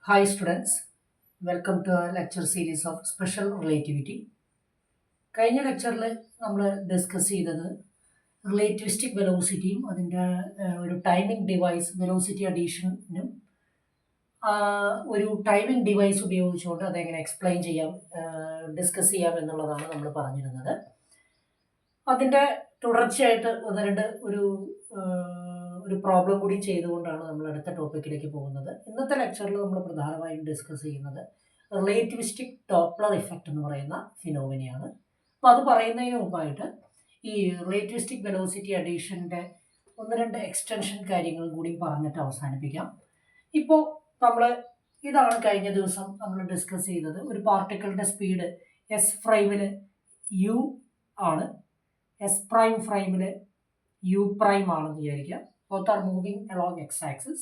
Hi students, welcome to our lecture series of Special Relativity. കഴിഞ്ഞ ലെക്ചറിൽ നമ്മൾ discuss ചെയ്തത് റിലേറ്റിവിസ്റ്റിക് വെലോസിറ്റിയും അതിൻ്റെ ഒരു ടൈമിംഗ് ഡിവൈസ് വെലോസിറ്റി അഡീഷനും ഒരു ടൈമിംഗ് ഡിവൈസ് ഉപയോഗിച്ചുകൊണ്ട് അതെങ്ങനെ എക്സ്പ്ലെയിൻ ചെയ്യാം ഡിസ്കസ് ചെയ്യാം എന്നുള്ളതാണ് നമ്മൾ പറഞ്ഞിരുന്നത്. അതിൻ്റെ തുടർച്ചയായിട്ട് ഒന്ന് രണ്ട് ഒരു പ്രോബ്ലം കൂടി ചെയ്തുകൊണ്ടാണ് നമ്മൾ അടുത്ത ടോപ്പിക്കിലേക്ക് പോകുന്നത്. ഇന്നത്തെ ലെക്ചറിൽ നമ്മൾ പ്രധാനമായും ഡിസ്കസ് ചെയ്യുന്നത് റിലേറ്റിവിസ്റ്റിക് ഡോപ്ലർ ഇഫക്റ്റ് എന്ന് പറയുന്ന ഫിനോമിനയാണ്. അപ്പോൾ അത് പറയുന്നതിന് മുമ്പായിട്ട് ഈ റിലേറ്റിവിസ്റ്റിക് വെലോസിറ്റി അഡീഷൻ്റെ ഒന്ന് രണ്ട് എക്സ്റ്റൻഷൻ കാര്യങ്ങളും കൂടി പറഞ്ഞിട്ട് അവസാനിപ്പിക്കാം. ഇപ്പോൾ നമ്മൾ ഇതാണ് കഴിഞ്ഞ ദിവസം നമ്മൾ ഡിസ്കസ് ചെയ്തത്. ഒരു പാർട്ടിക്കിളിൻ്റെ സ്പീഡ് എസ് പ്രൈമിൽ യു ആണ്, എസ് പ്രൈം പ്രൈമിൽ യു പ്രൈം ആണെന്ന് വിചാരിക്കുക. Both are moving along x-axis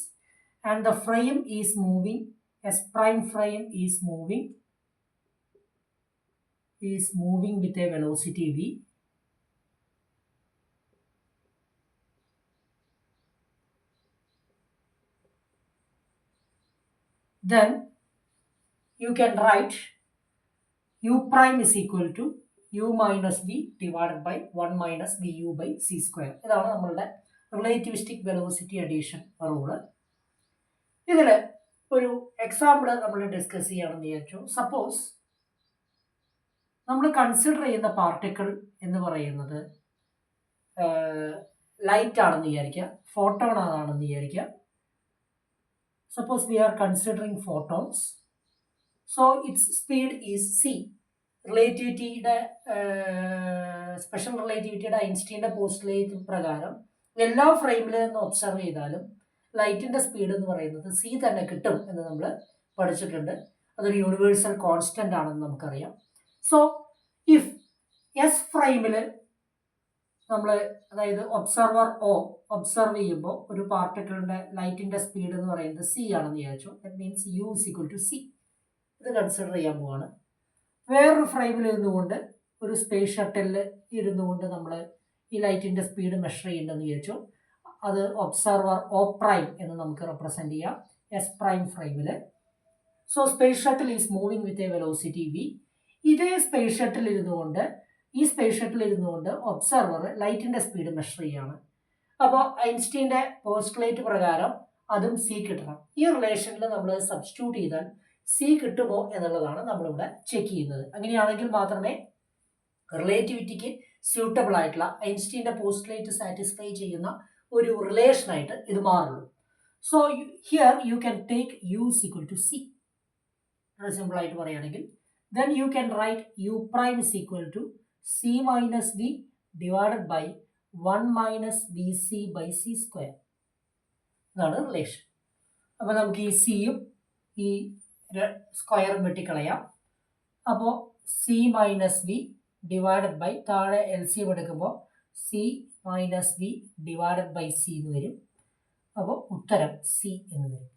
and the frame is moving, S prime frame is moving with a velocity v. Then you can write u prime is equal to u minus v divided by 1 minus vu by c square. ഇതാണ് നമ്മളുടെ relativistic velocity addition rule. ഇതിൽ ഒരു example നമ്മൾ discuss ചെയ്യുകയാണെന്ന് വിചാരിച്ചു. Suppose നമ്മൾ consider ചെയ്യുന്ന particle എന്ന് പറയുന്നത് ലൈറ്റ് ആണെന്ന് വിചാരിക്കുക, ഫോട്ടോൺ ആണെന്ന് വിചാരിക്കുക. Suppose we are considering photons, so its speed is C. റിലേറ്റിവിറ്റിയുടെ സ്പെഷ്യൽ റിലേറ്റിവിറ്റിയുടെ ഐൻസ്റ്റീൻ്റെ പോസ്റ്റുലേറ്റ് പ്രകാരം എല്ലാ ഫ്രെയിമിൽ നിന്ന് ഒബ്സർവ് ചെയ്താലും ലൈറ്റിൻ്റെ സ്പീഡ് എന്ന് പറയുന്നത് സി തന്നെ കിട്ടും എന്ന് നമ്മൾ പഠിച്ചിട്ടുണ്ട്. അതൊരു യൂണിവേഴ്സൽ കോൺസ്റ്റൻ്റ് ആണെന്ന് നമുക്കറിയാം. സോ ഇഫ് എസ് ഫ്രെയിമിൽ നമ്മൾ അതായത് ഒബ്സർവ് ചെയ്യുമ്പോൾ ഒരു പാർട്ടിക്കിളിൻ്റെ ലൈറ്റിൻ്റെ സ്പീഡ് എന്ന് പറയുന്നത് സി ആണെന്ന് വിചാരിച്ചു. That means u is equal to c. ഇത് കൺസിഡർ ചെയ്യാൻ പോവാണ്. വേറൊരു ഫ്രെയിമിൽ ഇരുന്നുകൊണ്ട് ഒരു സ്പേസ് ഷട്ടിലിൽ ഇരുന്നുകൊണ്ട് നമ്മൾ ഈ ലൈറ്റിൻ്റെ സ്പീഡ് മെഷർ ചെയ്യേണ്ടതെന്ന് വിചാരിച്ചു. അത് ഒബ്സർവർ ഒ പ്രൈം എന്ന് നമുക്ക് റെപ്രസെൻറ്റ് ചെയ്യാം എസ് പ്രൈം ഫ്രെയിമിൽ. So space shuttle is moving with a velocity v. ഇതേ സ്പേസ് ഷട്ടിൽ ഇരുന്നുകൊണ്ട് ഒബ്സർവർ ലൈറ്റിൻ്റെ സ്പീഡ് മെഷർ ചെയ്യുകയാണ്. അപ്പോൾ ഐൻസ്റ്റീൻ്റെ പോസ്റ്റുലേറ്റ് പ്രകാരം അതും സി കിട്ടണം. ഈ റിലേഷനിൽ നമ്മൾ സബ്സ്റ്റിറ്റ്യൂട്ട് ചെയ്താൽ സി കിട്ടുമോ എന്നുള്ളതാണ് നമ്മളിവിടെ ചെക്ക് ചെയ്യുന്നത്. അങ്ങനെയാണെങ്കിൽ മാത്രമേ റിലേറ്റിവിറ്റിക്ക് സ്യൂട്ടബിൾ ആയിട്ടുള്ള ഐൻസ്റ്റീൻ്റെ പോസ്റ്റുലേറ്റ് സാറ്റിസ്ഫൈ ചെയ്യുന്ന ഒരു റിലേഷനായിട്ട് ഇത് മാറുള്ളൂ. So here you can take u is equal to C. വളരെ സിമ്പിളായിട്ട് പറയുകയാണെങ്കിൽ then you can write u prime is equal to c minus v divided by 1 minus vc by c square. ഇതാണ് relation. അപ്പോൾ നമുക്ക് ഈ സിയും ഈ സ്ക്വയറും വെട്ടിക്കളയാം. അപ്പോൾ c minus v divided by താഴെ എൽ സി എടുക്കുമ്പോൾ c minus v divided by c എന്ന് വരും. അപ്പോൾ ഉത്തരം സി എന്ന് വരും.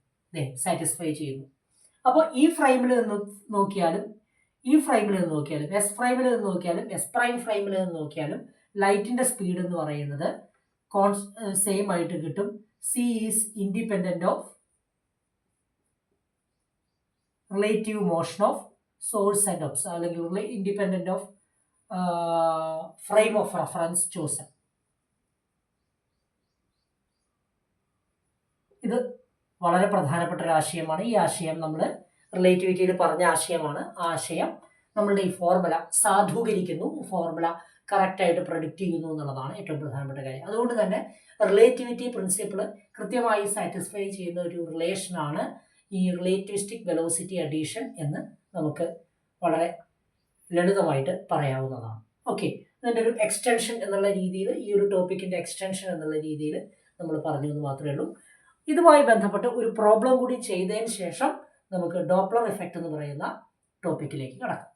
സാറ്റിസ്ഫൈ ചെയ്യുന്നു. അപ്പോൾ ഈ ഫ്രെയിമിൽ നിന്ന് നോക്കിയാലും എസ് ഫ്രെയിമിൽ നിന്ന് നോക്കിയാലും എസ് പ്രൈം ഫ്രെയിമിൽ നിന്ന് നോക്കിയാലും ലൈറ്റിൻ്റെ സ്പീഡ് എന്ന് പറയുന്നത് സെയിം ആയിട്ട് കിട്ടും. C is independent of relative motion of source and observer, അല്ലെങ്കിൽ independent of frame of reference chosen. ഇത് വളരെ പ്രധാനപ്പെട്ട ഒരു ആശയമാണ്. ഈ ആശയം നമ്മൾ റിലേറ്റിവിറ്റിയിൽ പറഞ്ഞ ആശയമാണ്. ആ ആശയം നമ്മളുടെ ഈ ഫോർമുല സാധൂകരിക്കുന്നു, ഫോർമുല കറക്റ്റായിട്ട് പ്രഡിക്റ്റ് ചെയ്യുന്നു എന്നുള്ളതാണ് ഏറ്റവും പ്രധാനപ്പെട്ട കാര്യം. അതുകൊണ്ട് തന്നെ റിലേറ്റിവിറ്റി പ്രിൻസിപ്പിൾ കൃത്യമായി സാറ്റിസ്ഫൈ ചെയ്യുന്ന ഒരു റിലേഷനാണ് ഈ റിലേറ്റിവിസ്റ്റിക് വെലോസിറ്റി അഡീഷൻ എന്ന് നമുക്ക് വളരെ ലളിതമായിട്ട് പറയാവുന്നതാണ്. ഓക്കെ, ഇതിൻ്റെ ഒരു എക്സ്റ്റൻഷൻ എന്നുള്ള രീതിയിൽ, ഈ ഒരു ടോപ്പിക്കിൻ്റെ എക്സ്റ്റൻഷൻ എന്നുള്ള രീതിയിൽ നമ്മൾ പറഞ്ഞു എന്ന് മാത്രമേ ഉള്ളൂ. ഇതുമായി ബന്ധപ്പെട്ട് ഒരു പ്രോബ്ലം കൂടി ചെയ്തതിന് ശേഷം നമുക്ക് ഡോപ്ലർ എഫക്റ്റ് എന്ന് പറയുന്ന ടോപ്പിക്കിലേക്ക് കടക്കാം.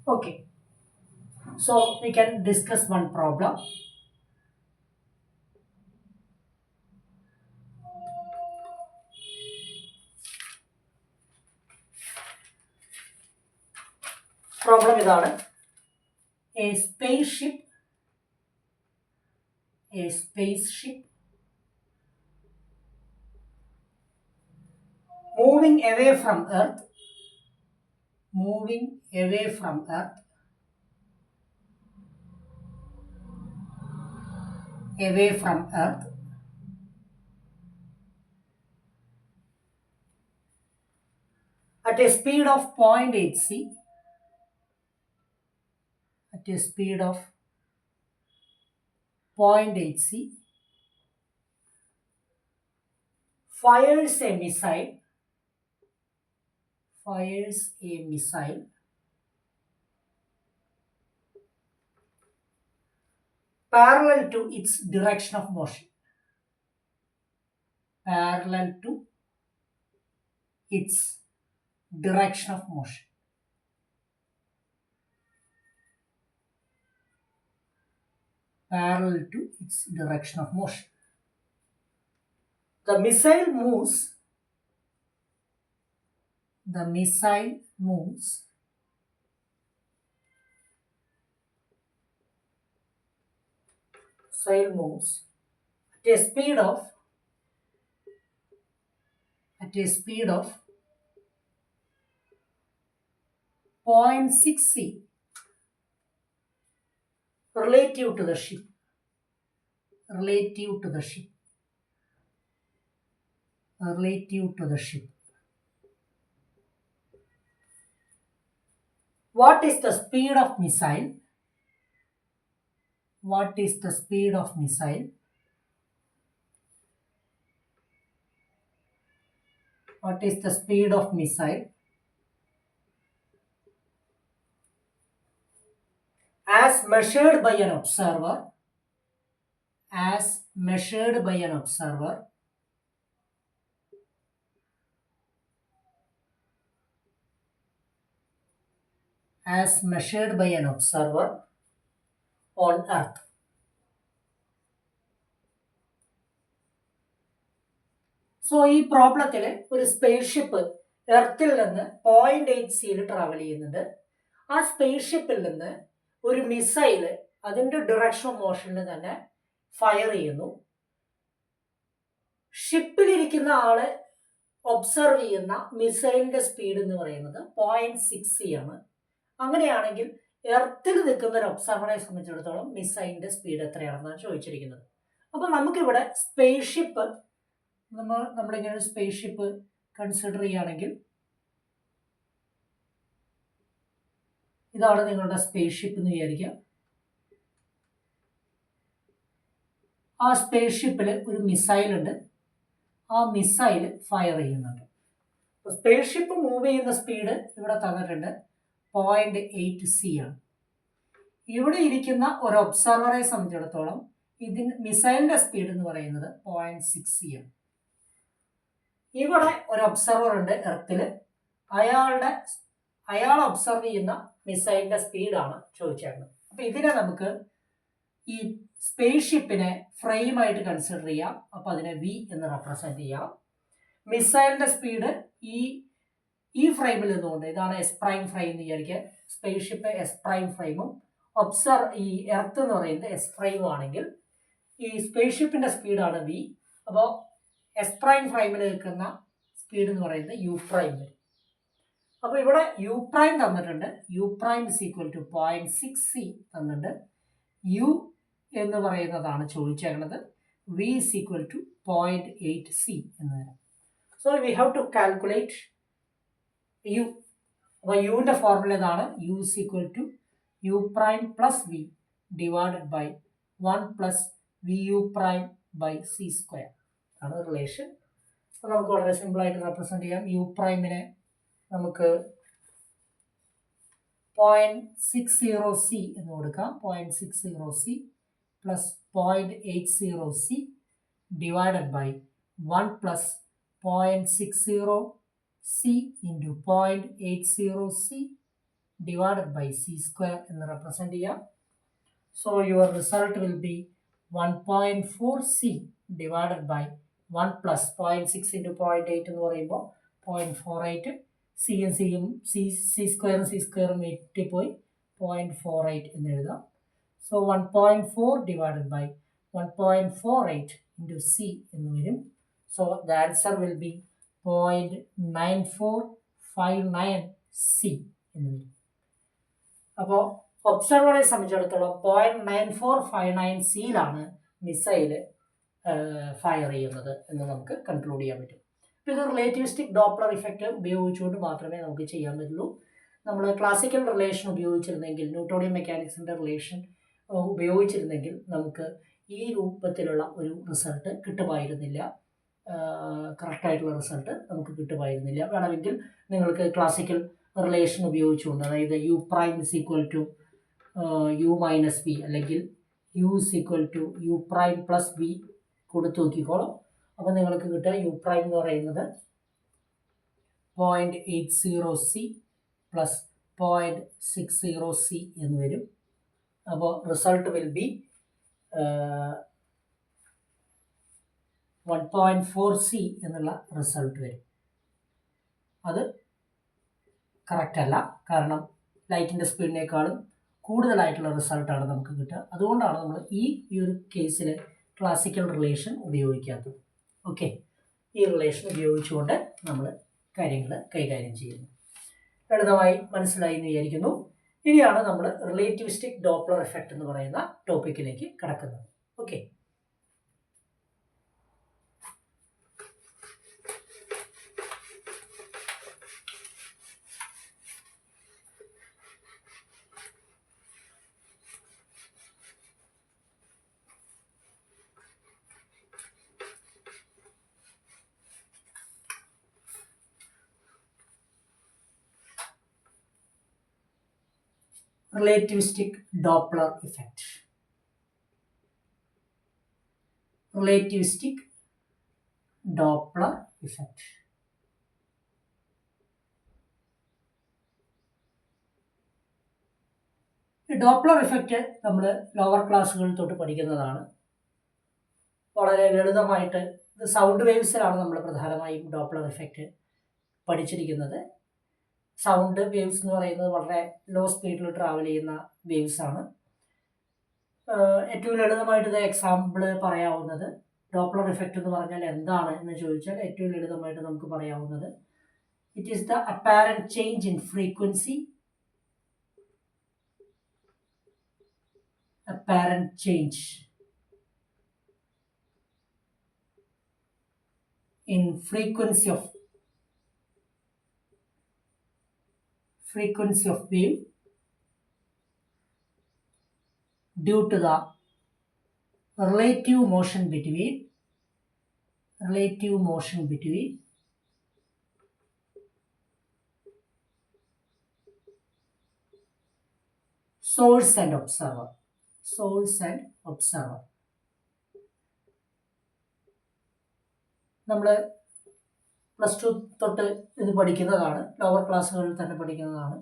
Okay, so we can discuss one problem. Problem ഇതാണ്. A spaceship moving away from Earth at a speed of 0.8 c, fires a missile parallel to its direction of motion. The missile moves at a speed of 0.6 c relative to the ship. What is the speed of missile? As measured by an observer on Earth. So ഈ പ്രോബ്ലത്തിൽ ഒരു space ship എർത്തിൽ നിന്ന് 0.8 സിയിൽ travel ചെയ്യുന്നുണ്ട്. ആ space ഷിപ്പിൽ നിന്ന് ഒരു missile അതിന്റെ ഡിറക്ഷൻ ഓഫ് മോഷനിൽ തന്നെ ഫയർ ചെയ്യുന്നു. ഷിപ്പിലിരിക്കുന്ന ആള് ഒബ്സർവ് ചെയ്യുന്ന മിസൈലിന്റെ സ്പീഡ് എന്ന് പറയുന്നത് 0.6 സി ആണ്. അങ്ങനെയാണെങ്കിൽ എർത്തിൽ നിൽക്കുന്ന ഒരു ഒബ്സർവറെ സംബന്ധിച്ചിടത്തോളം മിസൈലിന്റെ സ്പീഡ് എത്രയാണെന്നാണ് ചോദിച്ചിരിക്കുന്നത്. അപ്പൊ നമുക്കിവിടെ സ്പേസ് ഷിപ്പ് നമ്മളിങ്ങനെ ഒരു സ്പേസ് ഷിപ്പ് കൺസിഡർ ചെയ്യുകയാണെങ്കിൽ ഇതാണ് നിങ്ങളുടെ സ്പേസ് ഷിപ്പ് എന്ന് വിചാരിക്കാം. ആ സ്പേസ് ഷിപ്പിൽ ഒരു മിസൈൽ ഉണ്ട്. ആ മിസൈൽ ഫയർ ചെയ്യുന്നുണ്ട്. സ്പേസ് ഷിപ്പ് മൂവ് ചെയ്യുന്ന സ്പീഡ് ഇവിടെ തന്നിട്ടുണ്ട് 0.8 സി ആണ്. ഇവിടെ ഇരിക്കുന്ന ഒരു ഒബ്സർവറെ സംബന്ധിച്ചിടത്തോളം മിസൈലിന്റെ സ്പീഡ് എന്ന് പറയുന്നത് 0.6 സി ആണ്. ഇവിടെ ഒരു ഒബ്സർവർ ഉണ്ട് എർത്തില്. അയാൾ ഒബ്സർവ് ചെയ്യുന്ന മിസൈലിന്റെ സ്പീഡാണ് ചോദിച്ചേക്കുന്നത്. അപ്പൊ ഇതിനെ നമുക്ക് ഈ സ്പേസ് ഷിപ്പിനെ ഫ്രെയിം ആയിട്ട് കൺസിഡർ ചെയ്യാം. അപ്പൊ അതിനെ വി എന്ന് റെപ്രസെന്റ് ചെയ്യാം. മിസൈലിന്റെ സ്പീഡ് ഈ ഫ്രെയിമിൽ നിന്നുകൊണ്ട് ഇതാണ് എസ് പ്രൈം ഫ്രെയിം എന്ന് വിചാരിക്കുക. സ്പേസ് ഷിപ്പ് എസ് പ്രൈം ഫ്രെയിമും ഈ എർത്ത് എന്ന് പറയുന്നത് എസ് പ്രൈമും ആണെങ്കിൽ ഈ സ്പേസ് ഷിപ്പിന്റെ സ്പീഡാണ് വി. അപ്പോൾ എസ് പ്രൈം ഫ്രെയിമിൽ നിൽക്കുന്ന സ്പീഡ് എന്ന് പറയുന്നത് യു പ്രൈം വരും. അപ്പോൾ ഇവിടെ യു പ്രൈം തന്നിട്ടുണ്ട്. U prime is equal to 0.6 C തന്നിട്ടുണ്ട്. യു എന്ന് പറയുന്നതാണ് ചോദിച്ചേക്കുന്നത്. V is equal to 0.8 C എന്ന് വരും. So we have to calculate u. അപ്പോൾ യുവിൻ്റെ ഫോർമുല ഇതാണ്. U is equal to u prime plus v divided by 1 plus v u prime by C square ആണ് റിലേഷൻ. അപ്പോൾ നമുക്ക് വളരെ സിമ്പിളായിട്ട് റെപ്രസെൻറ്റ് ചെയ്യാം. യു പ്രൈമിനെ നമുക്ക് 0.60 സി എന്ന് കൊടുക്കാം. 0.60 c plus 0.80 c divided by 1 plus 0.60 c into 0.80 c divided by C square എന്ന് റെപ്രസെൻറ്റ് ചെയ്യാം. So your result will be 1.4 c divided by 1 plus 0.6 into 0.8 എന്ന് പറയുമ്പോൾ 0.48 സി സ്ക്വയറും പോയി 0.48 എന്ന് എഴുതാം. So 1.4 divided by 1.48 into c എന്ന് വരും. So the answer will be 0.9459 c എന്ന് വരും. അപ്പോൾ ഒബ്സർവറെ സംബന്ധിച്ചിടത്തോളം 0.9459 സിയിലാണ് മിസൈൽ ഫയർ ചെയ്യുന്നത് എന്ന് നമുക്ക് കൺക്ലൂഡ് ചെയ്യാൻ പറ്റും. അപ്പോൾ ഇത് റിലേറ്റിവിസ്റ്റിക് ഡോപ്ലർ ഇഫക്റ്റ് ഉപയോഗിച്ചുകൊണ്ട് മാത്രമേ നമുക്ക് ചെയ്യാൻ പറ്റുള്ളൂ. നമ്മൾ ക്ലാസിക്കൽ റിലേഷൻ ഉപയോഗിച്ചിരുന്നെങ്കിൽ, ന്യൂട്ടോണിയൻ മെക്കാനിക്സിൻ്റെ റിലേഷൻ ഉപയോഗിച്ചിരുന്നെങ്കിൽ നമുക്ക് ഈ രൂപത്തിലുള്ള ഒരു റിസൾട്ട് കിട്ടുമായിരുന്നില്ല, കറക്റ്റായിട്ടുള്ള റിസൾട്ട് നമുക്ക് കിട്ടുമായിരുന്നില്ല. വേണമെങ്കിൽ നിങ്ങൾക്ക് ക്ലാസിക്കൽ റിലേഷൻ ഉപയോഗിച്ചുകൊണ്ട്, അതായത് u prime is equal to u minus B അല്ലെങ്കിൽ u is equal to u prime plus B കൊടുത്തു നോക്കിക്കോളാം. അപ്പോൾ നിങ്ങൾക്ക് കിട്ടുക യു പ്രൈം എന്ന് പറയുന്നത് 0.80 സി പ്ലസ് 0.60 സി എന്ന് വരും. അപ്പോൾ റിസൾട്ട് വിൽ ബി 1.4 സി എന്നുള്ള റിസൾട്ട് വരും. അത് കറക്റ്റ് അല്ല, കാരണം ലൈറ്റിൻ്റെ സ്പീഡിനേക്കാളും കൂടുതലായിട്ടുള്ള റിസൾട്ടാണ് നമുക്ക് കിട്ടുക. അതുകൊണ്ടാണ് നമ്മൾ ഈ ഒരു കേസിൽ ക്ലാസിക്കൽ റിലേഷൻ ഉപയോഗിക്കാത്തത്. ഓക്കെ, ഈ റിലേഷൻ ഉപയോഗിച്ചുകൊണ്ട് നമ്മൾ കാര്യങ്ങൾ കൈകാര്യം ചെയ്യുന്നു. ലളിതമായി മനസ്സിലായി എന്ന് വിചാരിക്കുന്നു. ഇനിയാണ് നമ്മൾ റിലേറ്റിവിസ്റ്റിക് ഡോപ്ലർ എഫക്റ്റ് എന്ന് പറയുന്ന ടോപ്പിക്കിലേക്ക് കടക്കുന്നത്. Okay, relativistic Doppler effect. Relativistic Doppler effect. Doppler effect നമ്മൾ ലോവർ ക്ലാസ്സുകളിൽ തൊട്ട് പഠിക്കുന്നതാണ്. വളരെ ലളിതമായിട്ട് ഇത് സൗണ്ട് വേവ്സിലാണ് നമ്മൾ പ്രധാനമായും ഡോപ്ലർ ഇഫക്റ്റ് പഠിച്ചിരിക്കുന്നത്. സൗണ്ട് വേവ്സ് എന്ന് പറയുന്നത് വളരെ ലോ സ്പീഡിൽ ട്രാവൽ ചെയ്യുന്ന വേവ്സ് ആണ്. ഏറ്റവും ലളിതമായിട്ട് ഇത് എക്സാമ്പിൾ പറയാവുന്നത്, ഡോപ്ലർ ഇഫക്റ്റ് എന്ന് പറഞ്ഞാൽ എന്താണ് എന്ന് ചോദിച്ചാൽ ഏറ്റവും ലളിതമായിട്ട് നമുക്ക് പറയാവുന്നത്, it is the apparent change in frequency, apparent change in frequency of wave due to the relative motion between source and observer. നമ്മൾ +2 തൊട്ട് ഇത് പഠിക്കുന്നതാണ്, ലോവർ ക്ലാസ്സുകളിൽ തന്നെ പഠിക്കുന്നതാണ്.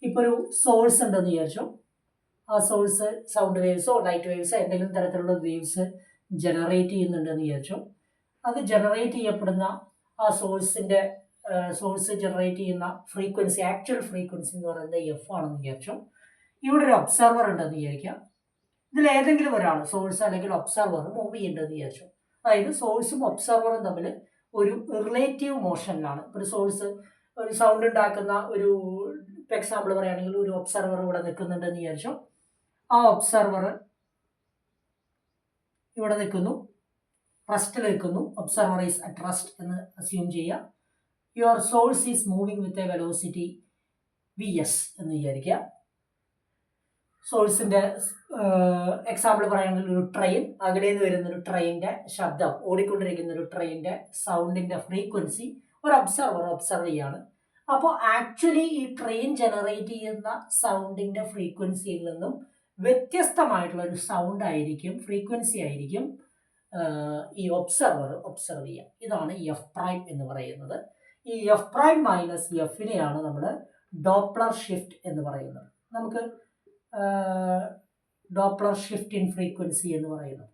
ഇപ്പോൾ ഒരു സോഴ്സ് ഉണ്ടെന്ന് വിചാരിച്ചു. ആ സോഴ്സ് സൗണ്ട് വേവ്സോ ലൈറ്റ് വേവ്സോ എന്തെങ്കിലും തരത്തിലുള്ള വേവ്സ് ജനറേറ്റ് ചെയ്യുന്നുണ്ടെന്ന് വിചാരിച്ചു. അത് ജനറേറ്റ് ചെയ്യപ്പെടുന്ന ആ സോഴ്സ് ജനറേറ്റ് ചെയ്യുന്ന ഫ്രീക്വൻസി, ആക്ച്വൽ ഫ്രീക്വൻസി എന്ന് പറയുന്നത് എഫ് ആണെന്ന് വിചാരിച്ചു. ഇവിടെ ഒരു ഒബ്സർവർ ഉണ്ടെന്ന് വിചാരിക്കാം. ഇതിൽ ഏതെങ്കിലും ഒരാൾ, സോഴ്സ് അല്ലെങ്കിൽ ഒബ്സർവർ, മൂവ് ചെയ്യേണ്ടതെന്ന് വിചാരിച്ചു. അതായത് സോഴ്സും ഒബ്സർവറും തമ്മിൽ ഒരു റിലേറ്റീവ് മോഷനിലാണ്. ഒരു സോഴ്സ് ഒരു സൗണ്ട് ഉണ്ടാക്കുന്ന ഒരു എക്സാമ്പിൾ പറയുകയാണെങ്കിൽ ഒരു ഒബ്സർവർ ഇവിടെ നിൽക്കുന്നുണ്ടെന്ന് വിചാരിച്ചു. ആ ഒബ്സർവർ ഇവിടെ നിൽക്കുന്നു, റെസ്റ്റിൽ നിൽക്കുന്നു. ഒബ്സർവർ ഈസ് അറ്റ് റെസ്റ്റ് എന്ന് അസ്യൂം ചെയ്യുക. Your source is moving with a velocity vs എന്ന് വിചാരിക്കുക. സോഴ്സിൻ്റെ എക്സാമ്പിൾ പറയുകയാണെങ്കിൽ ഒരു ട്രെയിൻ, അകലെ നിന്ന് വരുന്ന ഒരു ട്രെയിനിൻ്റെ ശബ്ദം, ഓടിക്കൊണ്ടിരിക്കുന്ന ഒരു ട്രെയിനിൻ്റെ സൗണ്ടിൻ്റെ ഫ്രീക്വൻസി ഒരു ഒബ്സർവർ ഒബ്സർവ് ചെയ്യാണ്. അപ്പോൾ ആക്ച്വലി ഈ ട്രെയിൻ ജനറേറ്റ് ചെയ്യുന്ന സൗണ്ടിൻ്റെ ഫ്രീക്വൻസിയിൽ നിന്നും വ്യത്യസ്തമായിട്ടുള്ള ഒരു സൗണ്ട് ആയിരിക്കും, ഫ്രീക്വൻസി ആയിരിക്കും ഈ ഒബ്സർവർ ഒബ്സർവ് ചെയ്യുക. ഇതാണ് എഫ് പ്രൈം എന്ന് പറയുന്നത്. ഈ എഫ് പ്രൈം മൈനസ് എഫിനെയാണ് നമ്മൾ ഡോപ്ലർ ഷിഫ്റ്റ് എന്ന് പറയുന്നത്. നമുക്ക് ഡോപ്ലർ ഷിഫ്റ്റ് ഇൻ ഫ്രീക്വൻസി എന്ന് പറയുന്നത്.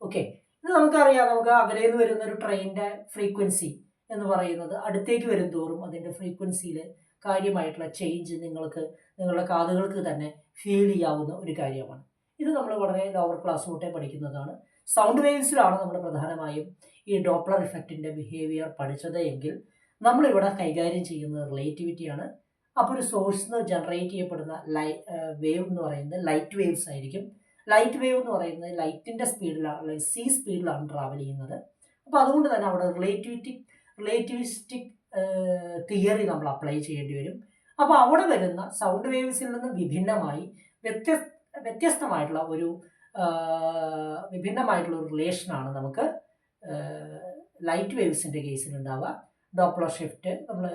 ഓക്കെ, ഇത് നമുക്കറിയാം. നമുക്ക് അകലെ നിന്ന് വരുന്ന ഒരു ട്രെയിനിൻ്റെ ഫ്രീക്വൻസി എന്ന് പറയുന്നത് അടുത്തേക്ക് വരും തോറും അതിൻ്റെ ഫ്രീക്വൻസിയിൽ കാര്യമായിട്ടുള്ള ചേഞ്ച് നിങ്ങളുടെ കാതുകൾക്ക് തന്നെ ഫീൽ ചെയ്യാവുന്ന ഒരു കാര്യമാണ്. ഇത് നമ്മൾ വളരെ ലോവർ ക്ലാസ് തൊട്ടേ പഠിക്കുന്നതാണ്. സൗണ്ട് വേവ്സിലാണ് നമ്മൾ പ്രധാനമായും ഈ ഡോപ്ലർ ഇഫക്റ്റിൻ്റെ ബിഹേവിയർ പഠിച്ചത് എങ്കിൽ നമ്മളിവിടെ കൈകാര്യം ചെയ്യുന്നത് റിലേറ്റിവിറ്റിയാണ്. അപ്പോൾ ഒരു സോഴ്സിൽ നിന്ന് ജനറേറ്റ് ചെയ്യപ്പെടുന്ന വേവ് എന്ന് പറയുന്നത് ലൈറ്റ് വേവ്സ് ആയിരിക്കും. ലൈറ്റ് വേവ് എന്ന് പറയുന്നത് ലൈറ്റിൻ്റെ സ്പീഡിലാണ്, അല്ലെങ്കിൽ സി സ്പീഡിലാണ് ട്രാവൽ ചെയ്യുന്നത്. അപ്പോൾ അതുകൊണ്ട് തന്നെ അവിടെ റിലേറ്റിവിസ്റ്റിക് തിയറി നമ്മൾ അപ്ലൈ ചെയ്യേണ്ടി വരും. അപ്പോൾ അവിടെ വരുന്ന സൗണ്ട് വേവ്സിൽ നിന്ന് വിഭിന്നമായി വ്യത്യസ്തമായിട്ടുള്ള ഒരു റിലേഷനാണ് നമുക്ക് ലൈറ്റ് വേവ്സിൻ്റെ കേസിലുണ്ടാവുക. ഡോപ്ലർ ഷിഫ്റ്റ് നമ്മൾ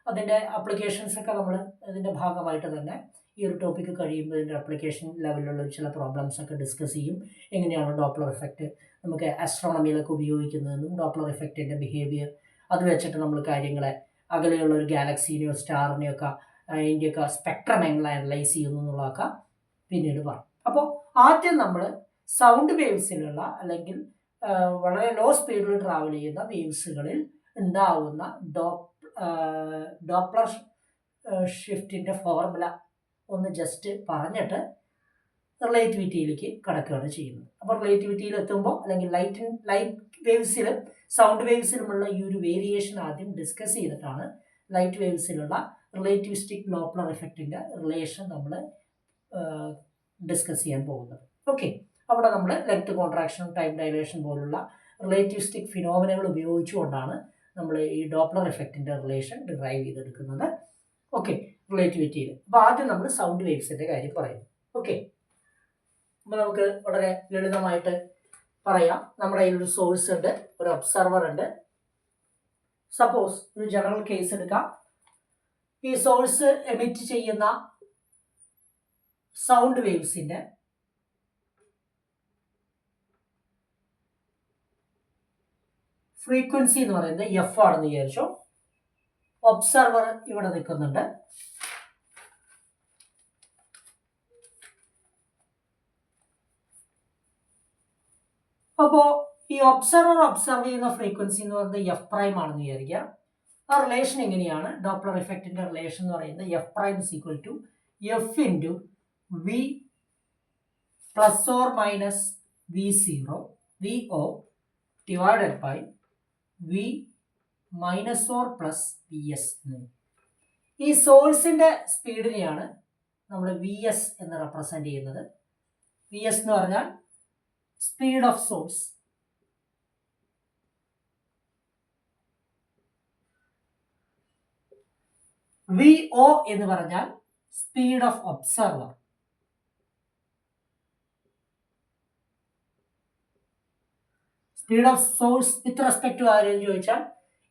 അതിൻ്റെ അപ്ലിക്കേഷൻസൊക്കെ നമ്മൾ ഇതിൻ്റെ ഭാഗമായിട്ട് തന്നെ ഈ ഒരു ടോപ്പിക്ക് കഴിയുമ്പോൾ ഇതിൻ്റെ അപ്ലിക്കേഷൻ ലെവലിലുള്ള ചില പ്രോബ്ലംസ് ഒക്കെ ഡിസ്കസ് ചെയ്യും. എങ്ങനെയാണ് ഡോപ്ലർ ഇഫക്റ്റ് നമുക്ക് ആസ്ട്രോണമിയിലൊക്കെ ഉപയോഗിക്കുന്നതെന്നും ഡോപ്ലർ ഇഫക്റ്റിൻ്റെ ബിഹേവിയർ അത് വെച്ചിട്ട് നമ്മൾ കാര്യങ്ങളെ അകലെയുള്ള ഒരു ഗാലക്സീനെയോ സ്റ്റാറിനെയോ ഒക്കെ അതിൻ്റെയൊക്കെ സ്പെക്ട്രം എങ്ങനെ അനലൈസ് ചെയ്യുന്നു എന്നുള്ളതൊക്കെ പിന്നീട് പറയും. അപ്പോൾ ആദ്യം നമ്മൾ സൗണ്ട് വേവ്സിലുള്ള അല്ലെങ്കിൽ വളരെ ലോ സ്പീഡിൽ ട്രാവൽ ചെയ്യുന്ന വേവ്സുകളിൽ ഉണ്ടാവുന്ന ഡോപ്ലർ ഷിഫ്റ്റിൻ്റെ ഫോർമുല ഒന്ന് ജസ്റ്റ് പറഞ്ഞിട്ട് റിലേറ്റിവിറ്റിയിലേക്ക് കടക്കുകയാണ് ചെയ്യുന്നത്. അപ്പോൾ റിലേറ്റിവിറ്റിയിൽ എത്തുമ്പോൾ അല്ലെങ്കിൽ ലൈറ്റ് വേവ്സിലും സൗണ്ട് വേവ്സിലുമുള്ള ഈ ഒരു വേരിയേഷൻ ആദ്യം ഡിസ്കസ് ചെയ്തിട്ടാണ് ലൈറ്റ് വേവ്സിലുള്ള റിലേറ്റിവിസ്റ്റിക് ഡോപ്ലർ ഇഫക്റ്റിൻ്റെ റിലേഷൻ നമ്മൾ ഡിസ്കസ് ചെയ്യാൻ പോകുന്നത്. ഓക്കെ, അവിടെ നമ്മൾ ലെങ്ത് കോൺട്രാക്ഷൻ, ടൈം ഡൈലേഷൻ പോലുള്ള റിലേറ്റിവിസ്റ്റിക് ഫിനോമിനകൾ ഉപയോഗിച്ചുകൊണ്ടാണ് നമ്മൾ ഈ ഡോപ്ലർ ഇഫക്റ്റിൻ്റെ റിലേഷൻ ഡിറൈവ് ചെയ്തെടുക്കുന്നത്. ഓക്കെ, റിലേറ്റിവിറ്റിയിൽ. അപ്പോൾ ആദ്യം നമ്മൾ സൗണ്ട് വേവ്സിൻ്റെ കാര്യം പറയുന്നു. ഓക്കെ, അപ്പോൾ നമുക്ക് വളരെ ലളിതമായിട്ട് പറയാം. നമ്മുടെ കയ്യിലൊരു സോഴ്സ് ഉണ്ട്, ഒരു ഒബ്സർവർ ഉണ്ട്. സപ്പോസ് ഒരു ജനറൽ കേസ് എടുക്കാം. ഈ സോഴ്സ് എമിറ്റ് ചെയ്യുന്ന സൗണ്ട് വേവ്സിൻ്റെ ഫ്രീക്വൻസി എന്ന് പറയുന്നത് എഫ് ആണെന്ന് വിചാരിച്ചോ. ഒബ്സർവർ ഇവിടെ നിൽക്കുന്നുണ്ട്. അപ്പോൾ ഈ ഒബ്സർവർ ഒബ്സർവ് ചെയ്യുന്ന ഫ്രീക്വൻസി എന്ന് പറയുന്നത് എഫ് പ്രൈം ആണെന്ന് വിചാരിക്കുക. ആ റിലേഷൻ എങ്ങനെയാണ്? ഡോപ്ലർ ഇഫക്റ്റിന്റെ റിലേഷൻ എന്ന് പറയുന്നത് F prime is equal to F into v plus or minus v o divided by v minus or plus v s. ഈ സോഴ്സിന്റെ സ്പീഡിനെയാണ് നമ്മൾ വി എസ് എന്ന് റെപ്രസെന്റ് ചെയ്യുന്നത്. വി എസ് എന്ന് പറഞ്ഞാൽ speed of source. V O എന്ന് പറഞ്ഞാൽ speed of observer. Speed of source with respect to ആരെന്ന് ചോദിച്ചാൽ